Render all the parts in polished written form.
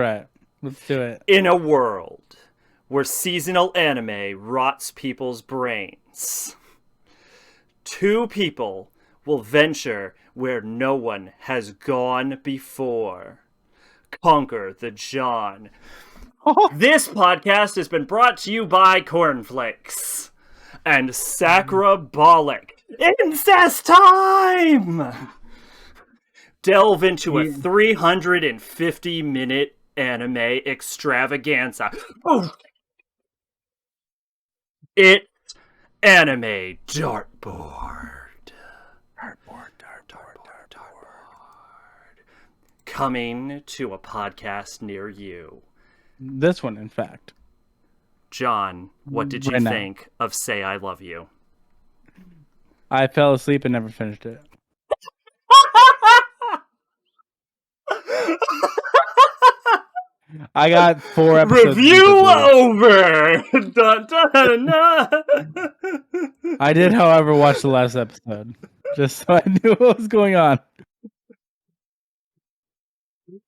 Right. Let's do it. In a world where seasonal anime rots people's brains, two people will venture where no one has gone before. Conquer the John. This podcast has been brought to you by Cornflakes and Sacrabolic. Incest time! Delve into a 350-minute anime extravaganza. Oh. It's Anime Dartboard. Coming to a podcast near you. This one, in fact. John, what did you think of Say I Love You? I fell asleep and never finished it. I got 4 episodes. Review over! Dun, dun, dun. I did, however, watch the last episode. Just so I knew what was going on.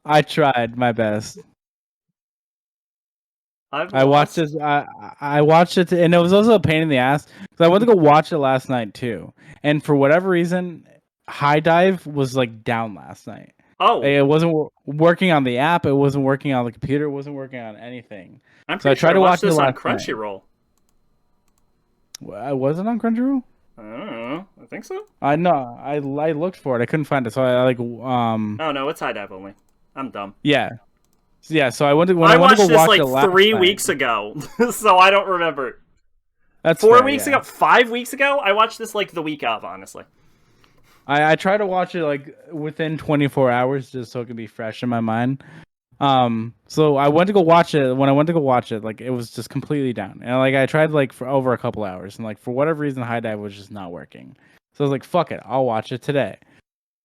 I tried my best. I watched it. I watched it, and it was also a pain in the ass because I went to go watch it last night too. And for whatever reason, High Dive was like down last night. Oh, it wasn't working on the app. It wasn't working on the computer. It wasn't working on anything. I'm pretty sure I watched this on Crunchyroll. Was it on Crunchyroll? I don't know. I think so. I know. I looked for it. I couldn't find it. So I like. Oh no, it's High Dive only. I'm dumb. Yeah. Yeah. So I went to. I watched this like 3 weeks ago, so I don't remember. That's 4 weeks ago. 5 weeks ago. I watched this like the week of. Honestly. I try to watch it like within 24 hours just so it can be fresh in my mind. So I went to go watch it. When I went to go watch it, like it was just completely down. And like I tried like for over a couple hours, and like for whatever reason, High Dive was just not working. So I was like, "Fuck it, I'll watch it today."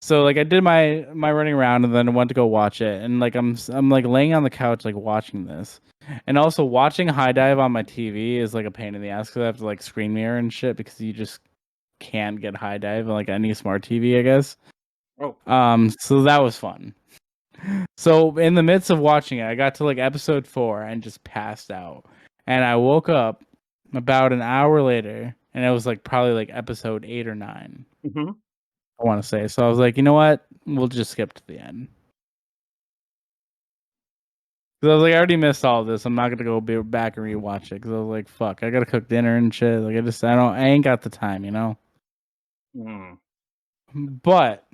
So like I did my running around, and then I went to go watch it. And like I'm like laying on the couch like watching this, and also watching High Dive on my TV is like a pain in the ass because I have to like screen mirror and shit because you just can't get High Dive on like any smart TV, I guess. Oh. So that was fun. So in the midst of watching it, I got to like episode 4 and just passed out. And I woke up about an hour later, and it was like probably like episode 8 or 9. Mm-hmm. I want to say. So I was like, you know what? We'll just skip to the end. Because I was like, I already missed all of this. I'm not gonna go back and rewatch it. Because I was like, fuck, I gotta cook dinner and shit. Like I ain't got the time, you know. But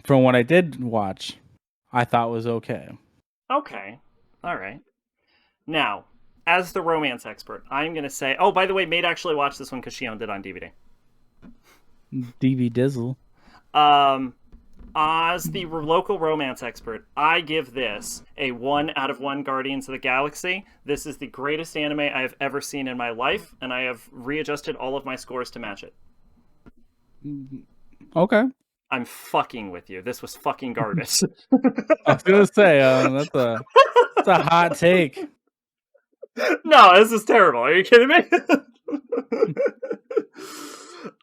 from what I did watch, I thought was okay. Okay. All right. Now, as the romance expert, I'm going to say... Oh, by the way, Maid actually watched this one because she owned it on DVD. DV Dizzle. As the local romance expert, I give this a 1 out of 1 Guardians of the Galaxy. This is the greatest anime I have ever seen in my life, and I have readjusted all of my scores to match it. Okay. I'm fucking with you. This was fucking garbage. I was gonna say that's a hot take. No, this is terrible. Are you kidding me?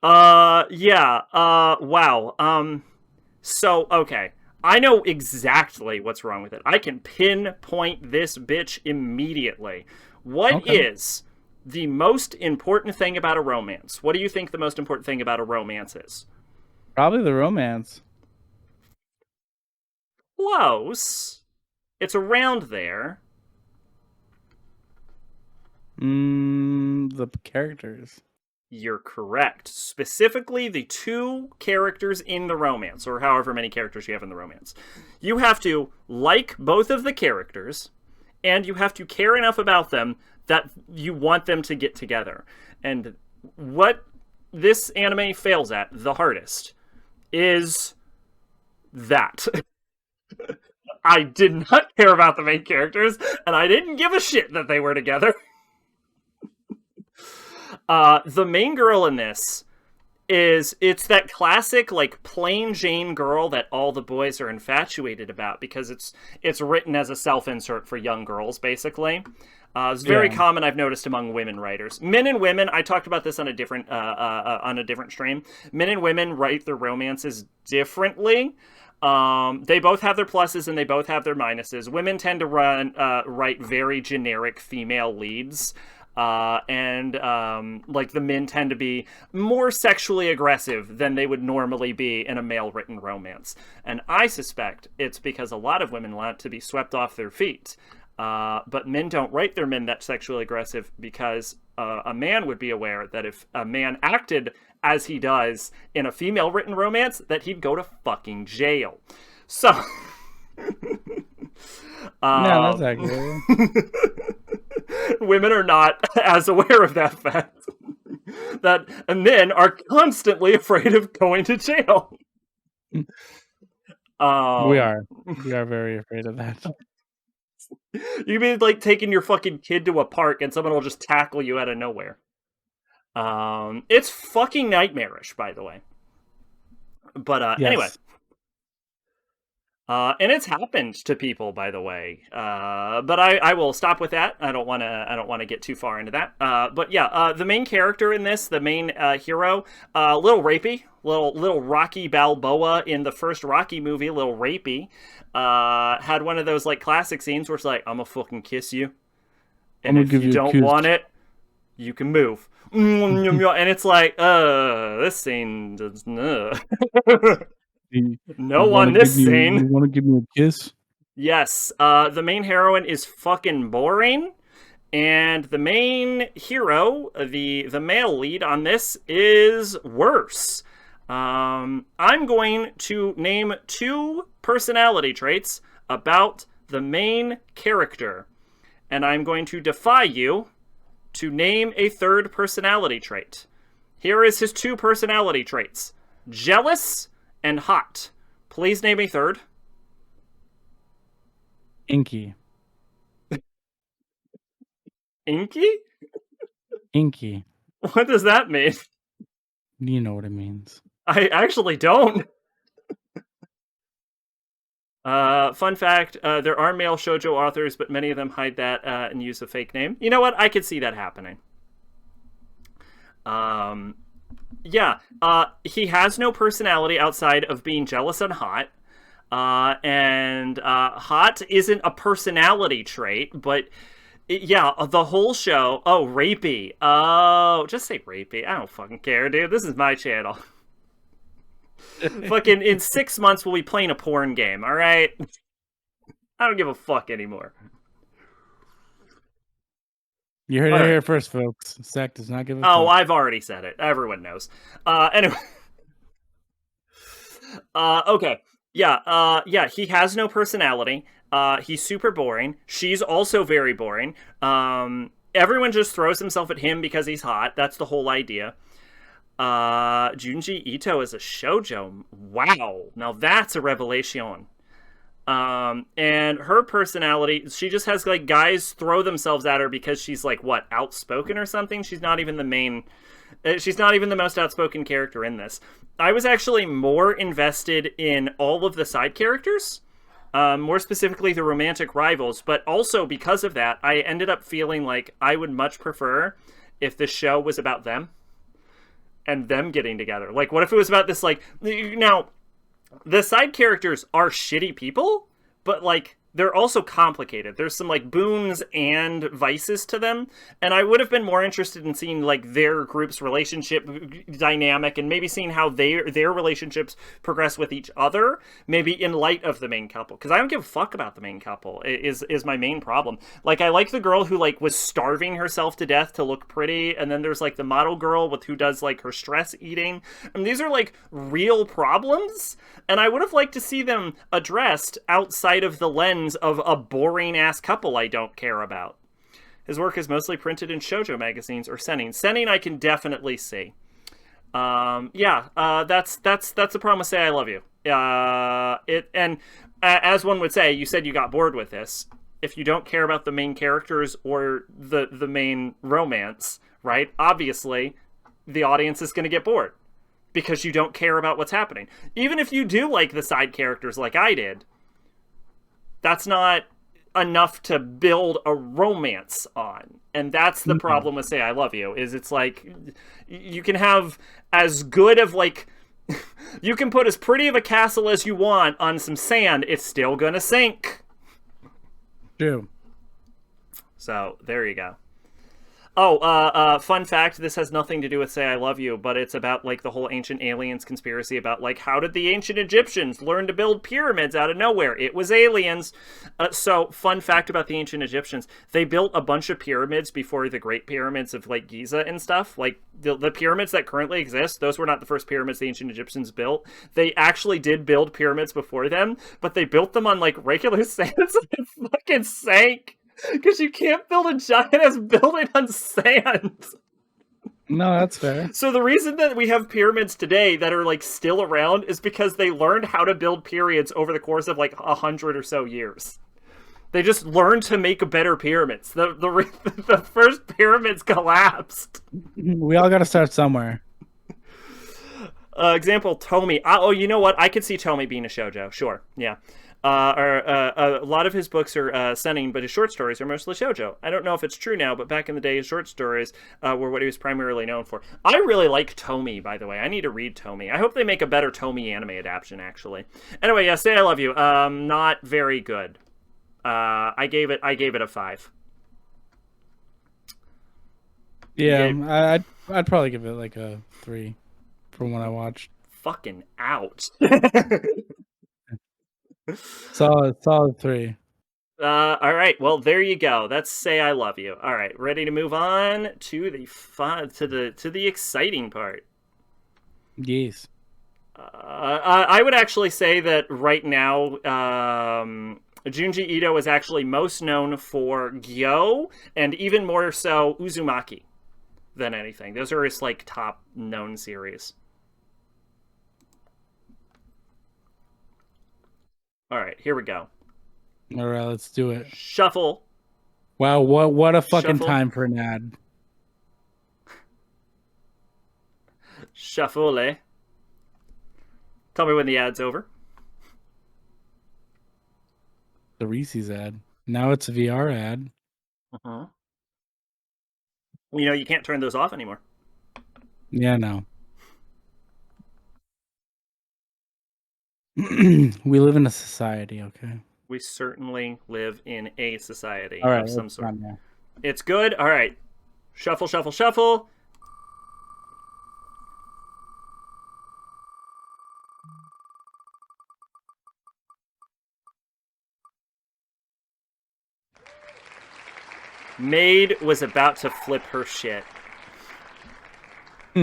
Wow. So okay, I know exactly what's wrong with it. I can pinpoint this bitch immediately. What is the most important thing about a romance? What do you think the most important thing about a romance is? Probably the romance. Close. It's around there. The characters. You're correct. Specifically, the 2 characters in the romance, or however many characters you have in the romance. You have to like both of the characters, and you have to care enough about them that you want them to get together. And what this anime fails at the hardest is that. I did not care about the main characters, and I didn't give a shit that they were together. The main girl in this it's that classic like plain Jane girl that all the boys are infatuated about because it's written as a self-insert for young girls, basically. It's very common, I've noticed, among women writers. Men and women, I talked about this on a different stream. Men and women write their romances differently. They both have their pluses and they both have their minuses. Women tend to write very generic female leads. And like the men tend to be more sexually aggressive than they would normally be in a male written romance. And I suspect it's because a lot of women want to be swept off their feet. But men don't write their men that sexually aggressive because a man would be aware that if a man acted as he does in a female written romance, that he'd go to fucking jail. So... No, that's accurate. Women are not as aware of that fact. That men are constantly afraid of going to jail. We are very afraid of that. You mean like taking your fucking kid to a park and someone will just tackle you out of nowhere? It's fucking nightmarish, by the way. But Yes. anyway. And it's happened to people, by the way. But I will stop with that. I don't want to get too far into that. But yeah, the main character in this, the main hero, little rapey, little Rocky Balboa in the first Rocky movie, little rapey. Had one of those like classic scenes where it's like, "I'm gonna fucking kiss you, and if you don't want it, you can move." And it's like, this scene does no on this scene. You want to give me a kiss? Yes, the main heroine is fucking boring, and the main hero, the male lead on this, is worse. I'm going to name 2 personality traits about the main character, and I'm going to defy you to name a 3rd personality trait. Here is his 2 personality traits: jealous and hot. Please name a 3rd. Inky. Inky? Inky. What does that mean? You know what it means. I actually don't. Fun fact, there are male shoujo authors, but many of them hide that and use a fake name. You know what? I could see that happening. Yeah, he has no personality outside of being jealous and hot. And hot isn't a personality trait, but yeah, the whole show. Oh, rapey. Oh, just say rapey. I don't fucking care, dude. This is my channel. Fucking in 6 months we'll be playing a porn game, alright? I don't give a fuck anymore. You heard it here first, folks. Zach does not give a fuck. Oh, I've already said it. Everyone knows. Anyway. Okay. Yeah, he has no personality. He's super boring. She's also very boring. Everyone just throws himself at him because he's hot. That's the whole idea. Junji Ito is a shoujo. Wow. Now that's a revelation. And her personality, she just has like guys throw themselves at her because she's like, what, outspoken or something? She's not even the most outspoken character in this. I was actually more invested in all of the side characters, more specifically the romantic rivals, but also because of that, I ended up feeling like I would much prefer if the show was about them and them getting together. Like, what if it was about this, like, now, the side characters are shitty people, but, like, they're also complicated. There's some, like, boons and vices to them, and I would have been more interested in seeing, like, their group's relationship dynamic and maybe seeing how their relationships progress with each other, maybe in light of the main couple. Because I don't give a fuck about the main couple, is my main problem. Like, I like the girl who, like, was starving herself to death to look pretty, and then there's, like, the model girl who does, like, her stress eating. And these are, like, real problems, and I would have liked to see them addressed outside of the lens of a boring-ass couple I don't care about. His work is mostly printed in shoujo magazines or seinen. Seinen I can definitely see. That's the problem with Say I Love You. As one would say, you said you got bored with this. If you don't care about the main characters or the main romance, right? Obviously, the audience is going to get bored because you don't care about what's happening. Even if you do like the side characters like I did, that's not enough to build a romance on. And that's the problem with Say I Love You, is it's like, you can have as good of, like, You can put as pretty of a castle as you want on some sand, it's still gonna sink. True. So there you go. Oh, fun fact, this has nothing to do with Say I Love You, but it's about, like, the whole ancient aliens conspiracy about, like, how did the ancient Egyptians learn to build pyramids out of nowhere? It was aliens. So, fun fact about the ancient Egyptians, they built a bunch of pyramids before the Great Pyramids of, like, Giza and stuff. Like, the pyramids that currently exist, those were not the first pyramids the ancient Egyptians built. They actually did build pyramids before them, but they built them on, like, regular sand, so it fucking sank. Because you can't build a giant-ass building on sand. No, that's fair. So the reason that we have pyramids today that are, like, still around is because they learned how to build pyramids over the course of, like, 100 or so years. They just learned to make better pyramids. The first pyramids collapsed. We all got to start somewhere. Example, Tomy. Oh, you know what? I could see Tomy being a shoujo. Sure, yeah. A lot of his books are seinen, but his short stories are mostly shoujo. I don't know if it's true now, but back in the day, his short stories were what he was primarily known for. I really like Tomy, by the way. I need to read Tomy. I hope they make a better Tomy anime adaptation, actually. Anyway, yeah, Say I Love You. Not very good. I gave it a 5. Yeah, I'd probably give it like a 3 from what I watched. Fucking ouch. Solid 3. All right. Well, there you go. That's Say I Love You. All right, ready to move on to the fun, to the exciting part. Yes. I would actually say that right now, Junji Ito is actually most known for Gyo and even more so Uzumaki than anything. Those are his, like, top known series. All right, here we go. All right, let's do it. Shuffle. Wow, what a fucking Shuffle. time for an ad. Shuffle. Tell me when the ad's over. The Reese's ad. Now it's a VR ad. Uh-huh. You know, you can't turn those off anymore. Yeah, no. We live in a society, okay? We certainly live in a society All right, of some sort. yeah. It's good. All right. Shuffle, shuffle, shuffle. Maid was about to flip her shit.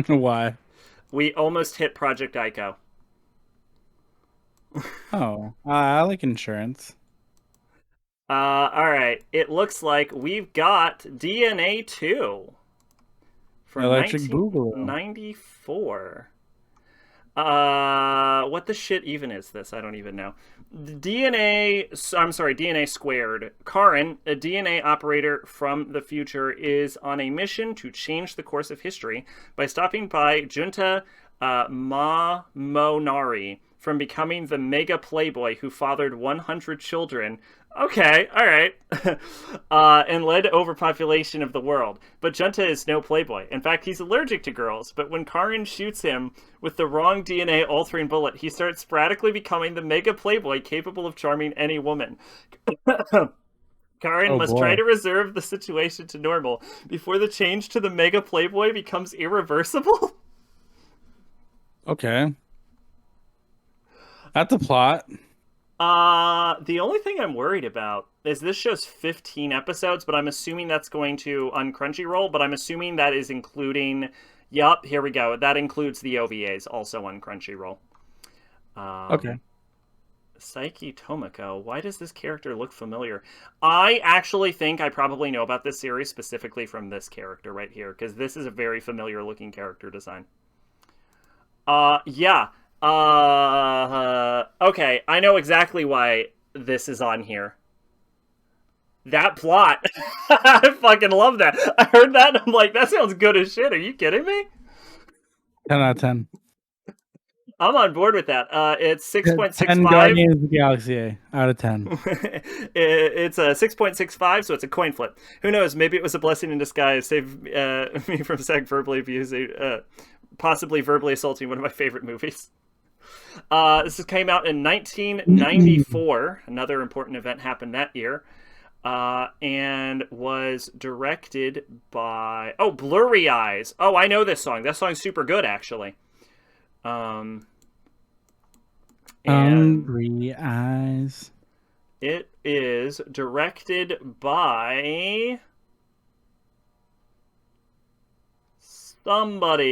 Why? We almost hit Project Ico. Oh, I like insurance. All right. It looks like we've got DNA 2 from Electric Boogaloo. 1994. What the shit even is this? I don't even know. DNA squared. Karin, a DNA operator from the future, is on a mission to change the course of history by stopping by Junta Monari from becoming the mega playboy who fathered 100 children. Okay, all right. And led to overpopulation of the world. But Junta is no playboy. In fact, he's allergic to girls. But when Karin shoots him with the wrong DNA-altering bullet, he starts sporadically becoming the mega playboy capable of charming any woman. Karin must try to reserve the situation to normal before the change to the mega playboy becomes irreversible. Okay. That's a plot. The only thing I'm worried about is this show's 15 episodes, but I'm assuming that's going to on Crunchyroll, but I'm assuming that is including... Yup, here we go. That includes the OVAs, also on Crunchyroll. Okay. Saiki Tomoko. Why does this character look familiar? I actually think I probably know about this series specifically from this character right here, because this is a very familiar looking character design. Yeah. Okay, I know exactly why this is on here. That plot. I fucking love that. I heard that and I'm like, that sounds good as shit. Are you kidding me? 10 out of 10. I'm on board with that. It's 6.65. 10 Guardians of the Galaxy out of 10. It's a 6.65, so it's a coin flip. Who knows? Maybe it was a blessing in disguise. Save me from saying verbally abusing. possibly verbally assaulting one of my favorite movies. This came out in 1994. Another important event happened that year. And was directed by Blurry Eyes. Oh, I know this song. That song's super good, actually. And Hungry Eyes. it is directed by somebody.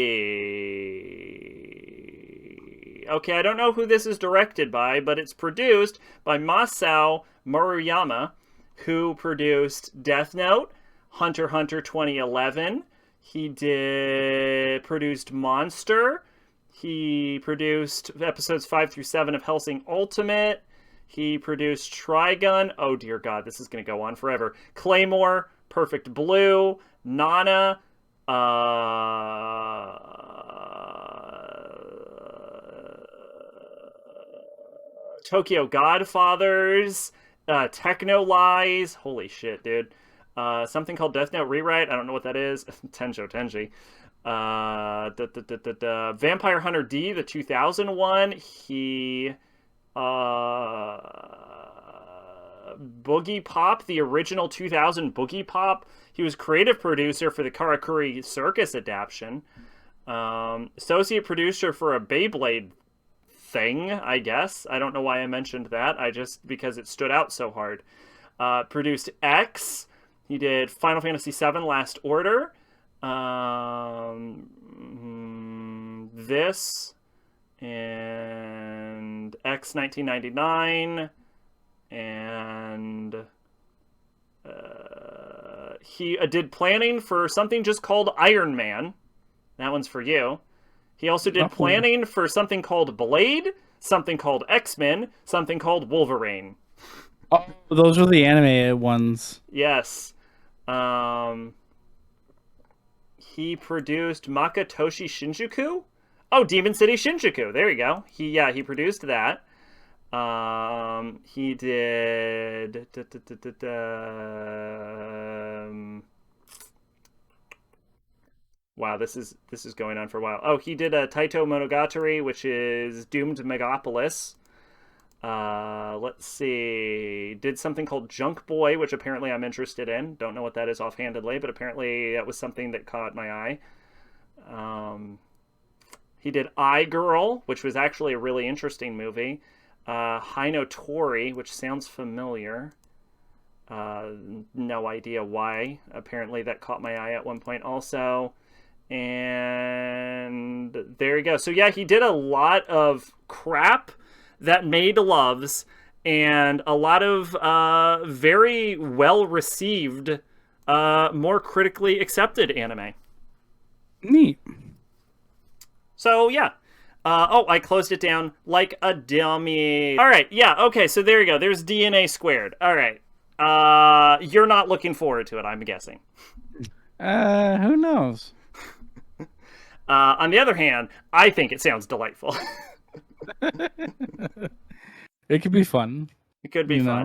Okay, I don't know who this is directed by, but it's produced by Masao Maruyama, who produced Death Note, Hunter x Hunter 2011. He produced Monster. He produced episodes 5 through 7 of Hellsing Ultimate. He produced Trigun. Oh dear God, this is going to go on forever. Claymore, Perfect Blue, Nana, Tokyo Godfathers, Techno Lies. Holy shit, dude. Something called Death Note Rewrite. I don't know what that is. Tenjo Tenji. Vampire Hunter D, the 2001. He Boogie Pop, the original 2000 Boogie Pop. He was creative producer for the Karakuri Circus adaptation. Associate producer for a Beyblade thing, I guess. I don't know why I mentioned that. Because it stood out so hard. Produced X. He did Final Fantasy VII Last Order. This and X 1999, and he did planning for something just called Iron Man. That one's for you. He also did planning for something called Blade, something called X-Men, something called Wolverine. Oh, those were the animated ones. Yes. He produced Makatoshi Shinjuku. Oh, Demon City Shinjuku. There you go. He produced that. He did. Wow, this is going on for a while. Oh, he did a Taito Monogatari, which is Doomed Megapolis. Let's see. Did something called Junk Boy, which apparently I'm interested in. Don't know what that is offhandedly, but apparently that was something that caught my eye. He did I Girl, which was actually a really interesting movie. Hino Tori, which sounds familiar. No idea why. Apparently that caught my eye at one point also. And there you go. So yeah, he did a lot of crap that made loves and a lot of very well received, more critically accepted anime. Neat. So yeah. I closed it down like a dummy. All right, yeah, okay, so there you go. There's DNA squared. All right. You're not looking forward to it, I'm guessing. Who knows? On the other hand, I think it sounds delightful. It could be fun. It could be fun.